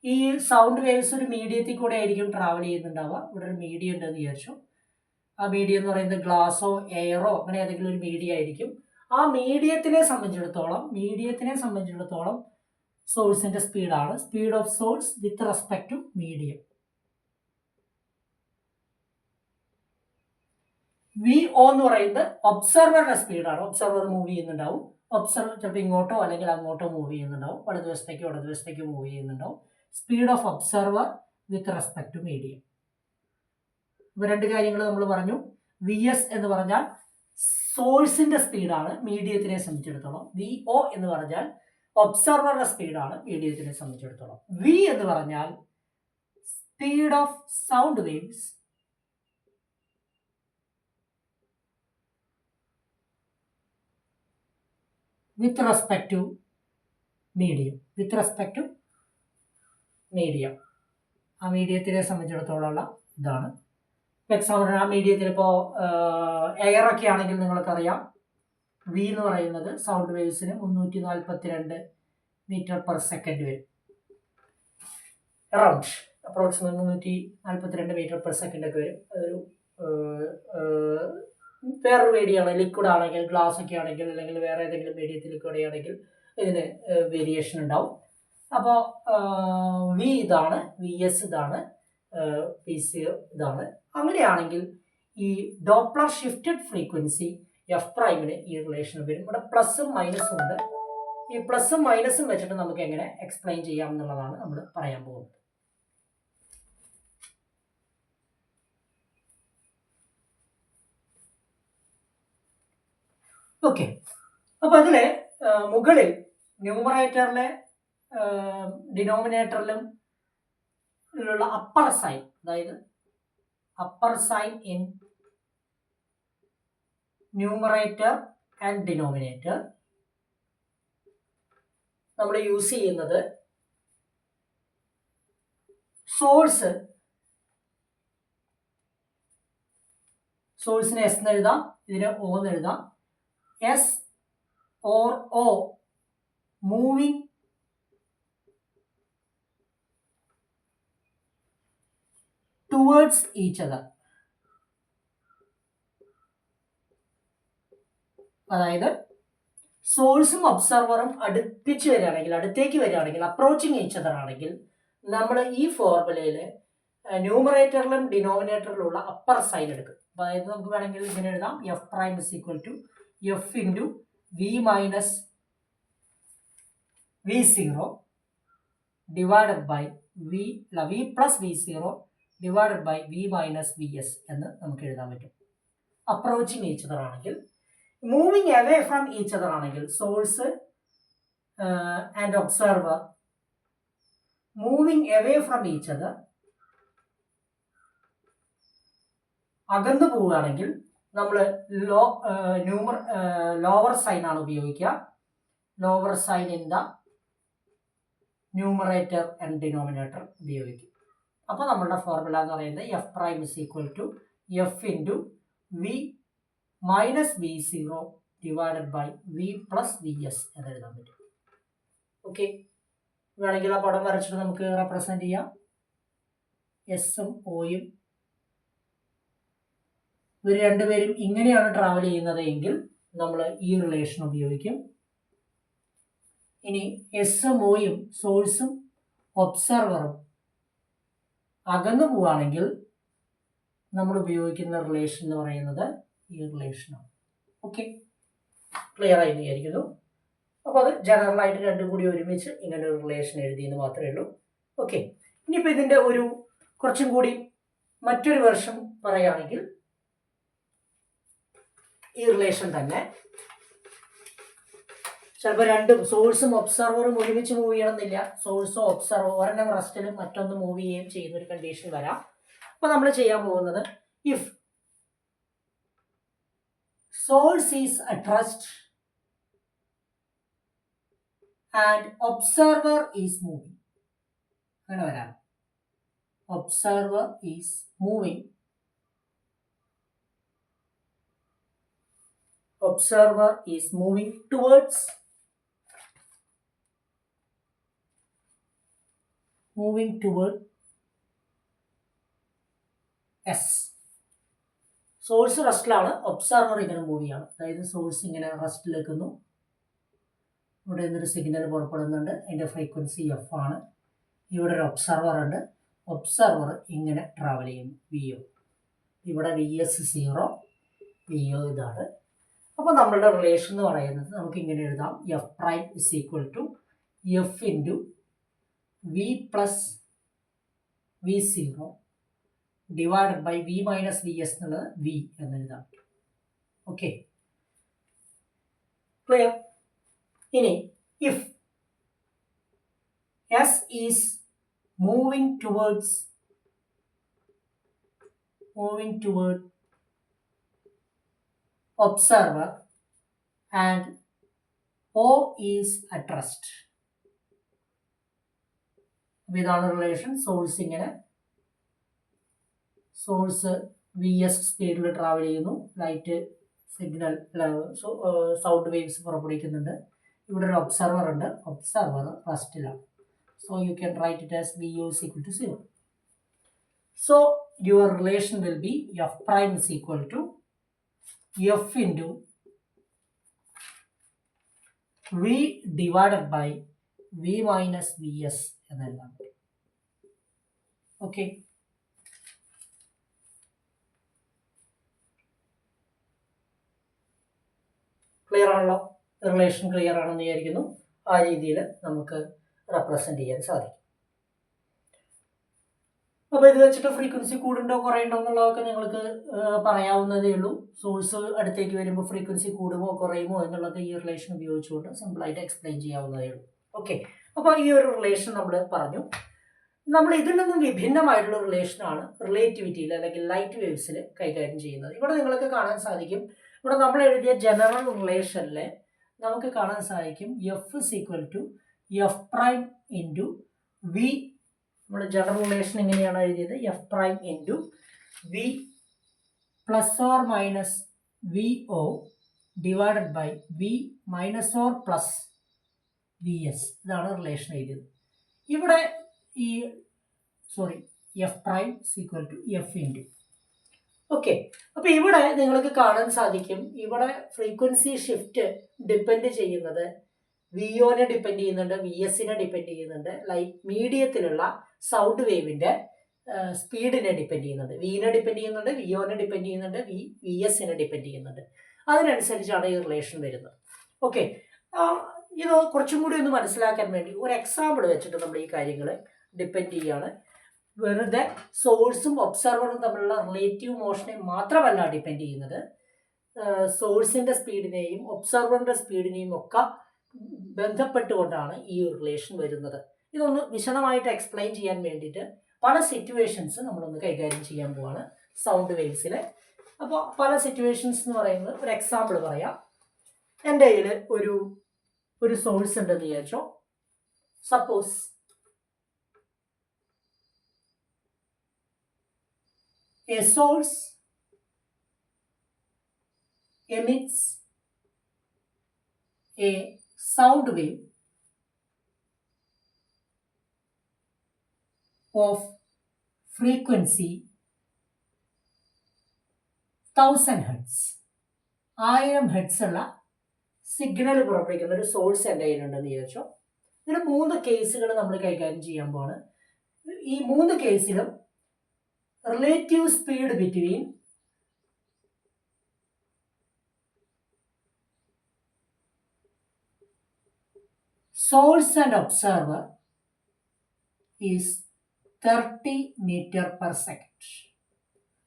ഈ സൗണ്ട് വേവ്സ് ഒരു മീഡിയത്തിൽ കൂടെ ആയിരിക്കും ട്രാവൽ ചെയ്യുന്നുണ്ടാവുക. ഇവിടെ ഒരു മീഡിയം ഉണ്ടെന്ന് വിചാരിച്ചു. ആ മീഡിയം എന്ന് പറയുന്നത് ഗ്ലാസോ എയറോ അങ്ങനെ ഏതെങ്കിലും ഒരു മീഡിയം ആയിരിക്കും. ആ മീഡിയത്തിനെ സംബന്ധിച്ചിടത്തോളം സോഴ്സിന്റെ സ്പീഡാണ് speed of source with respect to medium. V O എന്ന് പറയുന്നത് ഒബ്സർവറുടെ സ്പീഡാണ്. ഒബ്സർവർ മൂവ് ചെയ്യുന്നുണ്ടാവും. ഒബ്സർവർ ചിലപ്പോൾ ഇങ്ങോട്ടോ അല്ലെങ്കിൽ അങ്ങോട്ടോ മൂവ് ചെയ്യുന്നുണ്ടാവും. വലതുവശത്തേക്കോ മൂവ് ചെയ്യുന്നുണ്ടാവും. Speed of observer with respect to medium. ഇവ രണ്ട് കാര്യങ്ങൾ നമ്മൾ പറഞ്ഞു. വി എസ് എന്ന് പറഞ്ഞാൽ സോഴ്സിന്റെ സ്പീഡാണ് മീഡിയത്തിനെ സംബന്ധിച്ചിടത്തോളം. വി ഒ എന്ന് പറഞ്ഞാൽ ഒബ്സർവറുടെ സ്പീഡാണ് മീഡിയത്തിനെ സംബന്ധിച്ചിടത്തോളം. വി എന്ന് പറഞ്ഞാൽ speed of sound waves with respect to medium. ആ മീഡിയത്തിനെ സംബന്ധിച്ചിടത്തോളമുള്ള ഇതാണ്. എക്സാമ്പിൾ ആ മീഡിയത്തിൽ ഇപ്പോൾ എയറൊക്കെ ആണെങ്കിൽ നിങ്ങൾക്കറിയാം വി എന്ന് പറയുന്നത് സൗണ്ട് വേവ്സിന് 342 മീറ്റർ പെർ സെക്കൻഡ് വരും. Around approximate 342 meter per second ഒക്കെ വരും. അതൊരു വേറൊരു മീഡിയമാണ്. ലിക്വിഡ് ആണെങ്കിൽ, ഗ്ലാസ് ഒക്കെ ആണെങ്കിൽ, അല്ലെങ്കിൽ വേറെ ഏതെങ്കിലും മീഡിയത്തിൽ ലിക്വിഡ് ആണെങ്കിൽ ഇതിന് വേരിയേഷൻ ഉണ്ടാവും. അപ്പോൾ വി ഇതാണ്, വി എസ് ഇതാണ്, പി സി ഇതാണ്. അങ്ങനെയാണെങ്കിൽ ഈ ഡോപ്ലർ ഷിഫ്റ്റഡ് ഫ്രീക്വൻസി എഫ് പ്രൈമിന് ഈ റിലേഷൻ വരും. ഇവിടെ പ്ലസും മൈനസും ഉണ്ട്. ഈ പ്ലസും മൈനസും വെച്ചിട്ട് നമുക്ക് എങ്ങനെ എക്സ്പ്ലെയിൻ ചെയ്യാം എന്നുള്ളതാണ് നമ്മൾ പറയാൻ പോകുന്നത്. ഓക്കെ, അപ്പൊ അതിലെ മുകളിൽ ന്യൂമറേറ്ററിലെ ഡിനോമിനേറ്ററിലും ഉള്ള അപ്പർ സൈൻ, അതായത് upper sign in numerator and denominator നമ്മൾ യൂസ് ചെയ്യുന്നത് സോഴ്സിനെ എസ് എന്ന് എഴുതാം, ഇതിനെ ഒ എന്ന് എഴുതാം. S or O moving towards each other. അതായത് സോഴ്സും ഒബ്സർവറും അടുത്തേക്ക് വരികയാണെങ്കിൽ അപ്രോച്ചിങ് ഈച്ച് അതർ ആണെങ്കിൽ നമ്മൾ ഈ ഫോർമുലയിൽ ന്യൂമറേറ്ററിലും ഡിനോമിനേറ്ററിലുള്ള അപ്പർ സൈൻ എടുക്കും. അതായത് നമുക്ക് വേണമെങ്കിൽ ഇങ്ങനെ എഴുതാം, F prime is equal to F into v minus v zero divided by v plus v zero divided by v minus v S എന്ന് നമുക്ക് എഴുതാൻ പറ്റും. അപ്രോച്ചിങ് ഈച്ച് അതർ ആണെങ്കിൽ. Moving away from each other ആണെങ്കിൽ source and observer moving away from each other അകന്നു പോവുകയാണെങ്കിൽ നമ്മൾ lower sign ആണ് ഉപയോഗിക്കുക. Lower sign in the numerator and denominator ഉപയോഗിക്കും. അപ്പോൾ നമ്മളുടെ ഫോർമുല എന്ന് പറയുന്നത് F prime is equal to F into v minus v zero divided by v plus v S എന്ന് എഴുതാൻ പറ്റും. ഓക്കെ, വേണമെങ്കിൽ ആ പടം വരച്ചിട്ട് നമുക്ക് റെപ്രസെൻറ്റ് ചെയ്യാം. എസും ഒയും ഇവർ രണ്ടുപേരും ഇങ്ങനെയാണ് ട്രാവൽ ചെയ്യുന്നത് എങ്കിൽ നമ്മൾ ഈ റിലേഷൻ ഉപയോഗിക്കും. ഇനി എസും ഒയും സോഴ്സും ഒബ്സർവറും അകന്നു പോവുകയാണെങ്കിൽ നമ്മൾ ഉപയോഗിക്കുന്ന റിലേഷൻ എന്ന് പറയുന്നത് ഈ റിലേഷനാണ്. ഓക്കെ, ക്ലിയർ ആയി വിചാരിക്കുന്നു. അപ്പോൾ അത് ജനറലായിട്ട് രണ്ടും കൂടി ഒരുമിച്ച് ഇങ്ങനെ ഒരു റിലേഷൻ എഴുതിയെന്ന് മാത്രമേ ഉള്ളൂ. ഓക്കെ, ഇനിയിപ്പോൾ ഇതിൻ്റെ ഒരു കുറച്ചും കൂടി മറ്റൊരു വെർഷൻ പറയുകയാണെങ്കിൽ ഈ റിലേഷൻ തന്നെ ചിലപ്പോൾ രണ്ടും സോഴ്സും ഒബ്സർവറും ഒരുമിച്ച് മൂവ് ചെയ്യണമെന്നില്ല. സോഴ്സോ ഒബ്സർവർ ഒരെണ്ണം റെസ്റ്റിലും മറ്റൊന്ന് മൂവ് ചെയ്യുകയും ചെയ്യുന്ന ഒരു കണ്ടീഷൻ വരാം. അപ്പോൾ നമ്മൾ ചെയ്യാൻ പോകുന്നത് if source is at rest and observer is moving, അങ്ങനെ വരാം. Observer is moving, observer is moving toward S. Source റെസ്റ്റിലാണ്, ഒബ്സർവർ ഇങ്ങനെ മൂവ് ചെയ്യാണ്. അതായത് സോഴ്സ് ഇങ്ങനെ റെസ്റ്റിൽ വെക്കുന്നു, ഇവിടെ നിന്നൊരു സിഗ്നൽ പുറപ്പെടുന്നുണ്ട്, അതിൻ്റെ ഫ്രീക്വൻസി എഫ് ആണ്. ഇവിടെ ഒരു ഒബ്സർവർ ഉണ്ട്, ഒബ്സർവർ ഇങ്ങനെ ട്രാവൽ ചെയ്യുന്നു വി ഒ. ഇവിടെ v S zero, v O ഇതാണ്. അപ്പോൾ നമ്മളുടെ റിലേഷൻ എന്ന് പറയുന്നത് നമുക്ക് ഇങ്ങനെ എഴുതാം, F prime is equal to F into v plus v zero divided by v minus v S എന്നുള്ളത് വി എന്ന് എഴുതാം. Okay, clear. ഇനി if S is moving toward observer and O is at rest. ഇതാണ് റിലേഷൻ. Source ഇങ്ങനെ source v S സ്പീഡിൽ travel ചെയ്യുന്നു, light signal sound waves പുറപ്പെടുവിക്കുന്നുണ്ട്. ഇവിടെ ഒരു ഒബ്സർവർ ഉണ്ട്, ഒബ്സർവർ റെസ്റ്റിലാണ്. So you can write it as v O is equal to 0. So your relation will be f prime is equal to f into v divided by v minus vs എന്നെല്ലാം. Okay, clear ആണല്ലോ? Relation clear ആണെന്ന് വിചാരിക്കുന്നു. ആ രീതിയിൽ നമുക്ക് represent ചെയ്യാൻ സാധിക്കും. അപ്പോൾ ഇത് വെച്ചിട്ട് ഫ്രീക്വൻസി കൂടുണ്ടോ കുറയുണ്ടോ എന്നുള്ളതൊക്കെ നിങ്ങൾക്ക് പറയാവുന്നതേ ഉള്ളൂ. സോഴ്സ് അടുത്തേക്ക് വരുമ്പോൾ ഫ്രീക്വൻസി കൂടുമോ കുറയുമോ എന്നുള്ളത് ഈ റിലേഷൻ ഉപയോഗിച്ചുകൊണ്ട് സിമ്പിളായിട്ട് എക്സ്പ്ലെയിൻ ചെയ്യാവുന്നതേ ഉള്ളൂ. ഓക്കെ, അപ്പോൾ ഈ ഒരു റിലേഷൻ നമ്മൾ പറഞ്ഞു. നമ്മൾ ഇതിൽ നിന്നും വിഭിന്നമായിട്ടുള്ള റിലേഷനാണ് റിലേറ്റിവിറ്റിയിൽ അല്ലെങ്കിൽ ലൈറ്റ് വേവ്സിൽ കൈകാര്യം ചെയ്യുന്നത്. ഇവിടെ നിങ്ങൾക്ക് കാണാൻ സാധിക്കും, ഇവിടെ നമ്മൾ എഴുതിയ ജനറൽ റിലേഷനിൽ നമുക്ക് കാണാൻ സാധിക്കും F is equal to F prime into v. നമ്മൾ ജനറൽ റിലേഷൻ എങ്ങനെയാണ് എഴുതിയത്? F prime into v plus or minus v o divided by v minus or plus v s. ഇതാണ് റിലേഷൻ എഴുതിയത്. ഇവിടെ ഈ F prime equal to F into. Okay, അപ്പോൾ ഇവിടെ നിങ്ങൾക്ക് കാണാൻ സാധിക്കും, ഇവിടെ ഫ്രീക്വൻസി ഷിഫ്റ്റ് ഡിപ്പെൻഡ് ചെയ്യുന്നത് വി ഒനെ ഡിപ്പെൻഡ് ചെയ്യുന്നുണ്ട്, വി എസിനെ ഡിപ്പെൻഡ് ചെയ്യുന്നുണ്ട്, ലൈറ്റ് മീഡിയത്തിലുള്ള സൗണ്ട് വേവിൻ്റെ സ്പീഡിനെ ഡിപ്പെൻഡ് ചെയ്യുന്നുണ്ട്. വിനെ ഡിപ്പെൻഡ് ചെയ്യുന്നുണ്ട്, വി ഒനെ ഡിപ്പെൻഡ് ചെയ്യുന്നുണ്ട്, വി എസിനെ ഡിപ്പെൻഡ് ചെയ്യുന്നുണ്ട്. അതിനനുസരിച്ചാണ് ഈ റിലേഷൻ വരുന്നത്. ഓക്കെ, ഇത് കുറച്ചും കൂടി ഒന്ന് മനസ്സിലാക്കാൻ വേണ്ടി ഒരു എക്സാമ്പിൾ വെച്ചിട്ട് നമ്മൾ ഈ കാര്യങ്ങൾ ഡിപ്പെൻഡ് ചെയ്യുകയാണ്. വെറുതെ സോഴ്സും ഒബ്സർവറും തമ്മിലുള്ള റിലേറ്റീവ് മോഷനെ മാത്രമല്ല ഡിപ്പെൻഡ് ചെയ്യുന്നത്, സോഴ്സിൻ്റെ സ്പീഡിനെയും ഒബ്സർവറിൻ്റെ സ്പീഡിനെയും ഒക്കെ ബന്ധപ്പെട്ടുകൊണ്ടാണ് ഈ റിലേഷൻ വരുന്നത്. ഇതൊന്ന് വിശദമായിട്ട് എക്സ്പ്ലെയിൻ ചെയ്യാൻ വേണ്ടിയിട്ട് പല സിറ്റുവേഷൻസ് നമ്മളൊന്ന് കൈകാര്യം ചെയ്യാൻ പോവാണ് സൗണ്ട് വേവ്സിൽ. അപ്പോൾ പല സിറ്റുവേഷൻസ് എന്ന് പറയുന്നത് ഒരു എക്സാമ്പിൾ പറയാം. എൻ്റെ കയ്യിൽ ഒരു സോഴ്സ് ഉണ്ടെന്ന് വിചാരിച്ചോ. Suppose a source emits a sound wave of frequency 1000 Hz. 1000 Hz ഉള്ള സിഗ്നൽ പുറപ്പെടുവിക്കുന്ന ഒരു സോഴ്സ് എൻ്റെ കയ്യിലുണ്ടെന്ന് വിചാരിച്ചോ. ഇതിൽ 3 കേസുകൾ നമ്മൾ കൈകാര്യം ചെയ്യാൻ പോവാണ്. ഈ 3 കേസിലും relative speed between source and observer is 30 meter per second.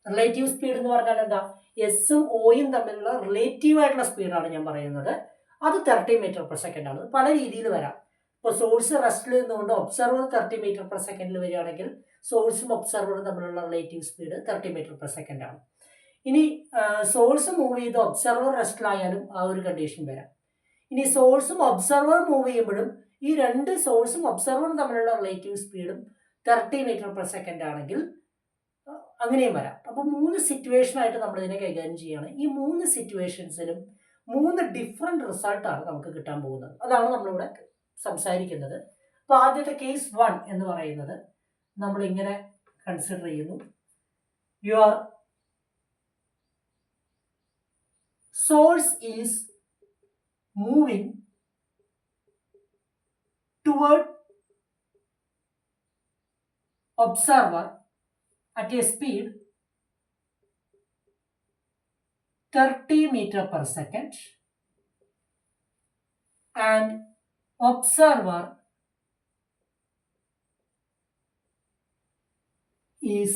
Relative speed എന്ന് പറഞ്ഞാൽ എന്താ? എസും ഒയും തമ്മിലുള്ള റിലേറ്റീവ് ആയിട്ടുള്ള സ്പീഡാണ് ഞാൻ പറയുന്നത്. അത് 30 മീറ്റർ പെർ സെക്കൻഡ് ആണ്. പല രീതിയിൽ വരാം. ഇപ്പോൾ സോഴ്സ് റെസ്റ്റിൽ നിന്നുകൊണ്ട് ഒബ്സർവർ 30 മീറ്റർ പെർ സെക്കൻഡിൽ വരികയാണെങ്കിൽ സോഴ്സും ഒബ്സർവറും തമ്മിലുള്ള relative speed 30 metre per second ആണ്. ഇനി സോഴ്സ് മൂവ് ചെയ്ത് ഒബ്സർവർ റെസ്റ്റിലായാലും ആ ഒരു കണ്ടീഷൻ വരാം. ഇനി സോഴ്സും ഒബ്സർവർ മൂവ് ചെയ്യുമ്പോഴും ഈ രണ്ട് സോഴ്സും ഒബ്സർവറും തമ്മിലുള്ള റിലേറ്റീവ് സ്പീഡും 30 മീറ്റർ പെർ സെക്കൻഡ് ആണെങ്കിൽ അങ്ങനെയും വരാം. അപ്പോൾ 3 സിറ്റുവേഷനായിട്ട് നമ്മളിതിനെ കൈകാര്യം ചെയ്യുകയാണ്. ഈ 3 സിറ്റുവേഷൻസിലും 3 ഡിഫറെൻറ്റ് റിസൾട്ടാണ് നമുക്ക് കിട്ടാൻ പോകുന്നത്. അതാണ് നമ്മളിവിടെ സംസാരിക്കുന്നത്. അപ്പോൾ ആദ്യത്തെ കേസ് 1 എന്ന് പറയുന്നത് നമ്മളിങ്ങനെ കൺസിഡർ ചെയ്യുന്നു. Your source is moving toward observer at a speed 30 meter per second and observer is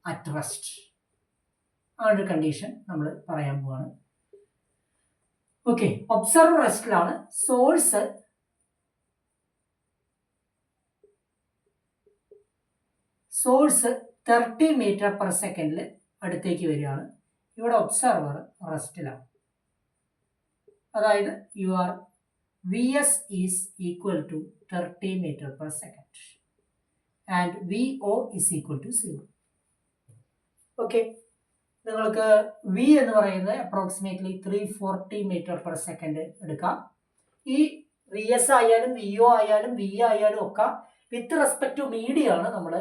at rest. ആ ഒരു കണ്ടീഷൻ നമ്മൾ പറയാൻ പോവാണ്. ഓക്കെ, ഒബ്സർവർ റെസ്റ്റിലാണ്. സോഴ്സ് 30 മീറ്റർ പെർ സെക്കൻഡിൽ അടുത്തേക്ക് വരികയാണ്. ഇവിടെ ഒബ്സർവർ റെസ്റ്റിലാണ്. അതായത് your v S is equal to 30 metre per second and v O is equal to 0. Okay, നിങ്ങൾക്ക് വി എന്ന് പറയുന്നത് അപ്രോക്സിമേറ്റ്ലി 340 മീറ്റർ പെർ സെക്കൻഡ് എടുക്കാം. ഈ വി എസ് ആയാലും വി ഒ ആയാലും വി ആയാലും ഒക്കെ വിത്ത് റെസ്പെക്ട് ടു മീഡിയാണ് നമ്മൾ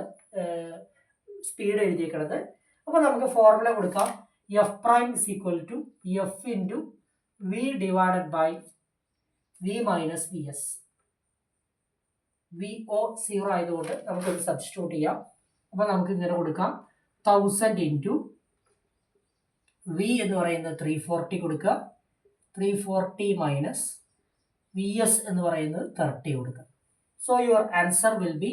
സ്പീഡ് എഴുതിയിരിക്കുന്നത്. അപ്പോൾ നമുക്ക് ഫോർമുല കൊടുക്കാം. F prime is equal to F into v divided by v minus v s. V o 0 ആയതുകൊണ്ട് നമുക്കൊരു സബ്സ്റ്റിറ്റ്യൂട്ട് ചെയ്യാം. അപ്പോൾ നമുക്ക് ഇങ്ങനെ കൊടുക്കാം. 1000 ഇൻറ്റു വി എന്ന് പറയുന്നത് 340 കൊടുക്കുക. 340 മൈനസ് വി എസ് എന്ന് പറയുന്നത് 30 കൊടുക്കുക. So your answer will B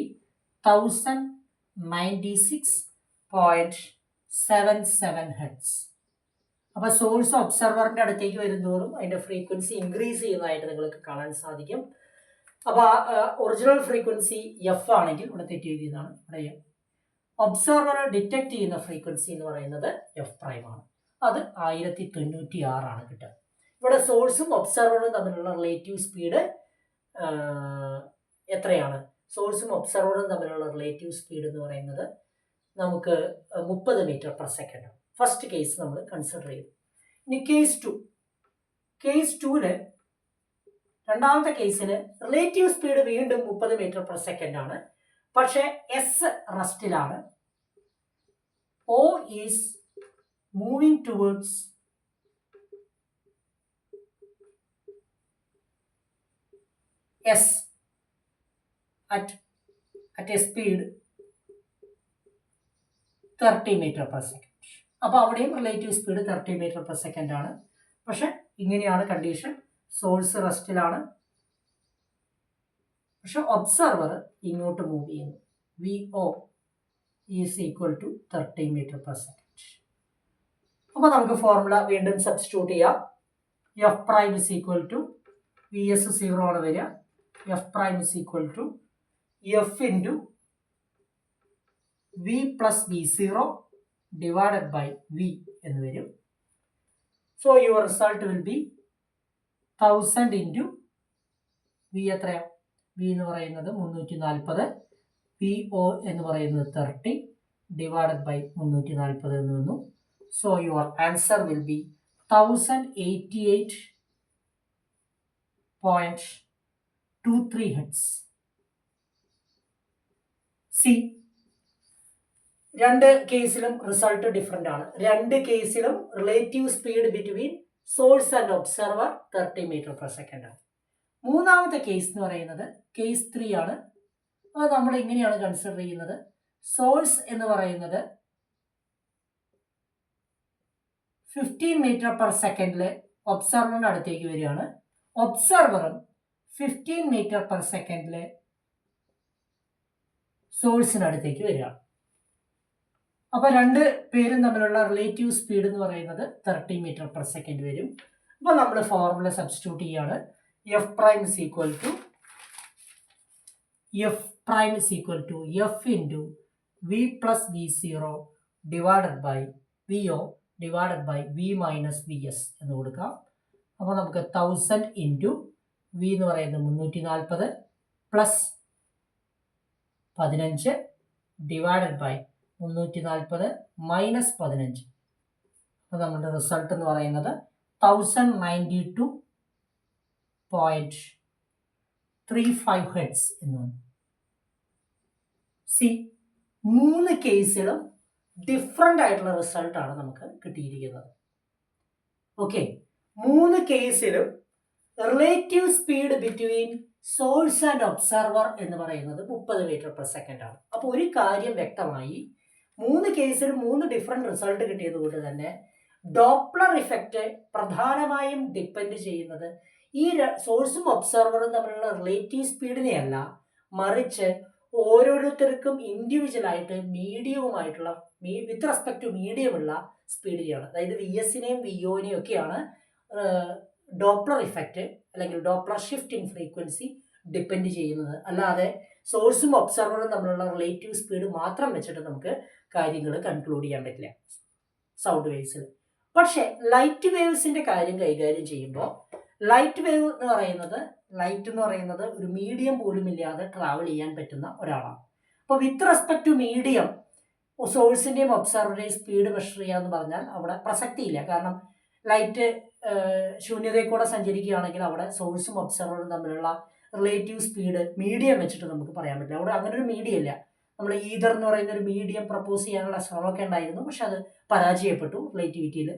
1096.77 hertz. അപ്പോൾ സോഴ്സ് ഒബ്സർവറിൻ്റെ അടുത്തേക്ക് വരുന്നതോറും അതിൻ്റെ ഫ്രീക്വൻസി ഇൻക്രീസ് ചെയ്യുന്നതായിട്ട് നിങ്ങൾക്ക് കാണാൻ സാധിക്കും. അപ്പോൾ ഒറിജിനൽ ഫ്രീക്വൻസി എഫ് ആണെങ്കിൽ ഇവിടെ തെറ്റി എഴുതിയതാണ്, ഇവിടെ ഒബ്സർവർ ഡിറ്റക്ട് ചെയ്യുന്ന ഫ്രീക്വൻസി എന്ന് പറയുന്നത് എഫ് പ്രൈം ആണ്. അത് 1096 കിട്ടുക. ഇവിടെ സോഴ്സും ഒബ്സർവറും തമ്മിലുള്ള റിലേറ്റീവ് സ്പീഡ് എത്രയാണ്? സോഴ്സും ഒബ്സർവറും തമ്മിലുള്ള റിലേറ്റീവ് സ്പീഡ് എന്ന് പറയുന്നത് നമുക്ക് 30 മീറ്റർ പെർ സെക്കൻഡ് ആണ്. ഫസ്റ്റ് കേസ് നമ്മൾ കൺസിഡർ ചെയ്തു. ഇനി കേസ് ടൂല് രണ്ടാമത്തെ കേസിൽ റിലേറ്റീവ് സ്പീഡ് വീണ്ടും 30 മീറ്റർ പെർ സെക്കൻഡ് ആണ്. പക്ഷേ എസ് റെസ്റ്റിലാണ്. O is moving towards S at a speed 30 metre per second. അപ്പോൾ അവിടെയും relative speed 30 metre per second ആണ്. പക്ഷെ ഇങ്ങനെയാണ് കണ്ടീഷൻ. സോഴ്സ് റെസ്റ്റിലാണ്, പക്ഷെ ഒബ്സർവർ ഇങ്ങോട്ട് മൂവ് ചെയ്യുന്നു. V O is equal to 30 metre per second. അപ്പോൾ നമുക്ക് ഫോർമുല വീണ്ടും സബ്സ്റ്റിറ്റ്യൂട്ട് ചെയ്യാം. F prime is equal to v s 0 ആണ് വരിക. F prime is equal to F into v plus v 0 divided by v എന്ന് വരും. So your result will be 1000 into v എത്രയാണ്? V എന്ന് പറയുന്നത് 340, വി ഒ എന്ന് പറയുന്നത് 30 ഡിവൈഡഡ് ബൈ 340 എന്ന് വന്നു. So your answer will be 1088.23 hertz. C, രണ്ട് കേസിലും റിസൾട്ട് ഡിഫറെൻ്റ് ആണ്. രണ്ട് കേസിലും relative speed between source and observer 30 metre per second ആണ്. മൂന്നാമത്തെ കേസ് എന്ന് പറയുന്നത് കേസ് 3 ആണ്. അത് നമ്മൾ ഇങ്ങനെയാണ് കൺസിഡർ ചെയ്യുന്നത്. സോഴ്സ് എന്ന് പറയുന്നത് 15 മീറ്റർ പെർ സെക്കൻഡിൽ ഒബ്സർവറിൻ്റെ അടുത്തേക്ക് വരികയാണ്. ഒബ്സർവറും 15 മീറ്റർ പെർ സെക്കൻഡിൽ സോഴ്സിനടുത്തേക്ക് വരികയാണ്. അപ്പോൾ രണ്ട് പേരും തമ്മിലുള്ള റിലേറ്റീവ് സ്പീഡ് എന്ന് പറയുന്നത് 30 മീറ്റർ പെർ സെക്കൻഡ് വരും. അപ്പോൾ നമ്മൾ ഫോർമുല സബ്സ്റ്റിറ്റ്യൂട്ട് ചെയ്യുകയാണ്. F prime is equal to F into v plus v 0 divided by v o divided by v minus v S എന്ന് കൊടുക്കാം. അപ്പോൾ നമുക്ക് 1000 ഇൻറ്റു വി എന്ന് പറയുന്നത് 340 പ്ലസ് 15 ഡിവൈഡഡ് ബൈ 340 മൈനസ് 15. അപ്പോൾ നമ്മുടെ റിസൾട്ട് എന്ന് പറയുന്നത് 1092.35 ഹെർട്സ് എന്ന് വന്നു. സി, മൂന്ന് കേസിലും ഡിഫറെൻ്റ് ആയിട്ടുള്ള റിസൾട്ടാണ് നമുക്ക് കിട്ടിയിരിക്കുന്നത്. ഓക്കെ, മൂന്ന് കേസിലും relative speed between source and observer എന്ന് പറയുന്നത് 30 മീറ്റർ പെർ സെക്കൻഡ് ആണ്. അപ്പോൾ ഒരു കാര്യം വ്യക്തമായി, മൂന്ന് കേസിലും മൂന്ന് ഡിഫറെൻറ്റ് റിസൾട്ട് കിട്ടിയത് കൊണ്ട് തന്നെ ഡോപ്ലർ ഇഫക്റ്റ് പ്രധാനമായും ഡിപ്പെൻഡ് ചെയ്യുന്നത് ഈ സോഴ്സും ഒബ്സർവറും തമ്മിലുള്ള റിലേറ്റീവ് സ്പീഡിനെയല്ല, മറിച്ച് ഓരോരുത്തർക്കും ഇൻഡിവിജ്വലായിട്ട് മീഡിയവുമായിട്ടുള്ള വിത്ത് റെസ്പെക്ട് ടു മീഡിയമുള്ള സ്പീഡിനെയാണ്. അതായത് വി എസിനെയും വി ഒനെയും ഒക്കെയാണ് ഡോപ്ലർ ഇഫക്റ്റ് അല്ലെങ്കിൽ Doppler shift in frequency depend ചെയ്യുന്നത്. അല്ലാതെ സോഴ്സും ഒബ്സർവറും തമ്മിലുള്ള റിലേറ്റീവ് സ്പീഡ് മാത്രം വെച്ചിട്ട് നമുക്ക് കാര്യങ്ങൾ കൺക്ലൂഡ് ചെയ്യാൻ പറ്റില്ല സൗണ്ട് വേവ്സിൽ. പക്ഷേ ലൈറ്റ് വേവ്സിൻ്റെ കാര്യം കൈകാര്യം ചെയ്യുമ്പോൾ ലൈറ്റ് എന്ന് പറയുന്നത് ഒരു മീഡിയം പോലും ഇല്ലാതെ ട്രാവൽ ചെയ്യാൻ പറ്റുന്ന ഒരാളാണ്. അപ്പോൾ വിത്ത് റെസ്പെക്ട് ടു മീഡിയം സോഴ്സിൻ്റെയും ഒബ്സർവറിൻ്റെയും സ്പീഡ് മെഷർ ചെയ്യാന്ന് പറഞ്ഞാൽ അവിടെ പ്രസക്തിയില്ല. കാരണം ലൈറ്റ് ശൂന്യതയിൽ കൂടെ സഞ്ചരിക്കുകയാണെങ്കിൽ അവിടെ സോഴ്സും ഒബ്സർവറും തമ്മിലുള്ള റിലേറ്റീവ് സ്പീഡ് മീഡിയം വെച്ചിട്ട് നമുക്ക് പറയാൻ പറ്റില്ല. അവിടെ അങ്ങനെ ഒരു മീഡിയം ഇല്ല. നമ്മൾ ഈതർ എന്ന് പറയുന്ന ഒരു മീഡിയം പ്രപ്പോസ് ചെയ്യാനുള്ള ശ്രമമൊക്കെ ഉണ്ടായിരുന്നു, പക്ഷെ അത് പരാജയപ്പെട്ടു റിലേറ്റിവിറ്റിയിൽ.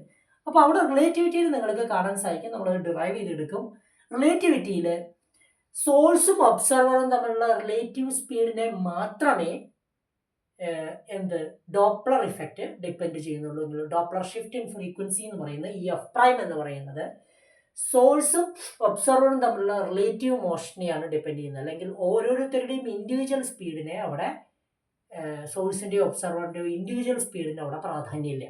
അപ്പോൾ അവിടെ റിലേറ്റിവിറ്റിയിൽ നിങ്ങൾക്ക് കാണാൻ സാധിക്കും, നമ്മൾ ഡിറൈവ് ചെയ്തെടുക്കും. റിലേറ്റിവിറ്റിയിൽ സോഴ്സും ഒബ്സർവറും തമ്മിലുള്ള റിലേറ്റീവ് സ്പീഡിനെ മാത്രമേ ഡോപ്ലർ ഇഫക്റ്റ് ഡിപ്പെൻഡ് ചെയ്യുന്നുള്ളൂ. ഡോപ്ലർ ഷിഫ്റ്റ് ഇൻ ഫ്രീക്വൻസി എന്ന് പറയുന്നത് ഈ എഫ് പ്രൈം എന്ന് പറയുന്നത് സോഴ്സും ഒബ്സർവറും തമ്മിലുള്ള റിലേറ്റീവ് മോഷനെയാണ് ഡിപ്പെൻഡ് ചെയ്യുന്നത്. അല്ലെങ്കിൽ ഓരോരുത്തരുടെയും ഇൻഡിവിജ്വൽ സ്പീഡിനെ അവിടെ സോഴ്സിൻ്റെയോ ഒബ്സർവറിൻ്റെയോ ഇൻഡിവിജ്വൽ സ്പീഡിന് അവിടെ പ്രാധാന്യമില്ല.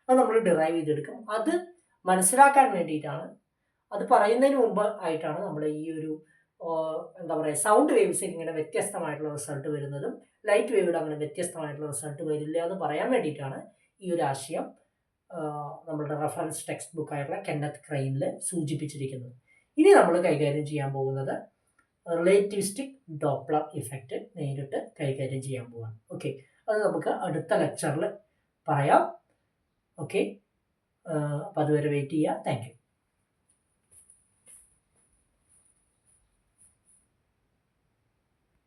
അത് നമ്മൾ ഡിറൈവ് ചെയ്തെടുക്കും. അത് മനസ്സിലാക്കാൻ വേണ്ടിയിട്ടാണ്, അത് പറയുന്നതിന് മുമ്പ് ആയിട്ടാണ് നമ്മൾ ഈ ഒരു എന്താ പറയുക സൗണ്ട് വേവ്സ് ഇങ്ങനെ വ്യത്യസ്തമായിട്ടുള്ള റിസൾട്ട് വരുന്നതും ലൈറ്റ് വേവിയുടെ അങ്ങനെ വ്യത്യസ്തമായിട്ടുള്ള റിസൾട്ട് വരില്ല എന്ന് പറയാൻ വേണ്ടിയിട്ടാണ് ഈ ഒരു ആശയം നമ്മളുടെ റെഫറൻസ് ടെക്സ്റ്റ് ബുക്ക് ആയിട്ടുള്ള കെന്നത്ത് ക്രെയിനിൽ സൂചിപ്പിച്ചിരിക്കുന്നത്. ഇനി നമ്മൾ കൈകാര്യം ചെയ്യാൻ പോകുന്നത് റിലേറ്റിവിസ്റ്റിക് ഡോപ്ലർ ഇഫക്റ്റ് നേരിട്ട് കൈകാര്യം ചെയ്യാൻ പോവാണ്. ഓക്കെ, അത് നമുക്ക് അടുത്ത ലെക്ചറിൽ പറയാം. ഓക്കെ, അപ്പോൾ അതുവരെ വെയിറ്റ് ചെയ്യുക. Thank you.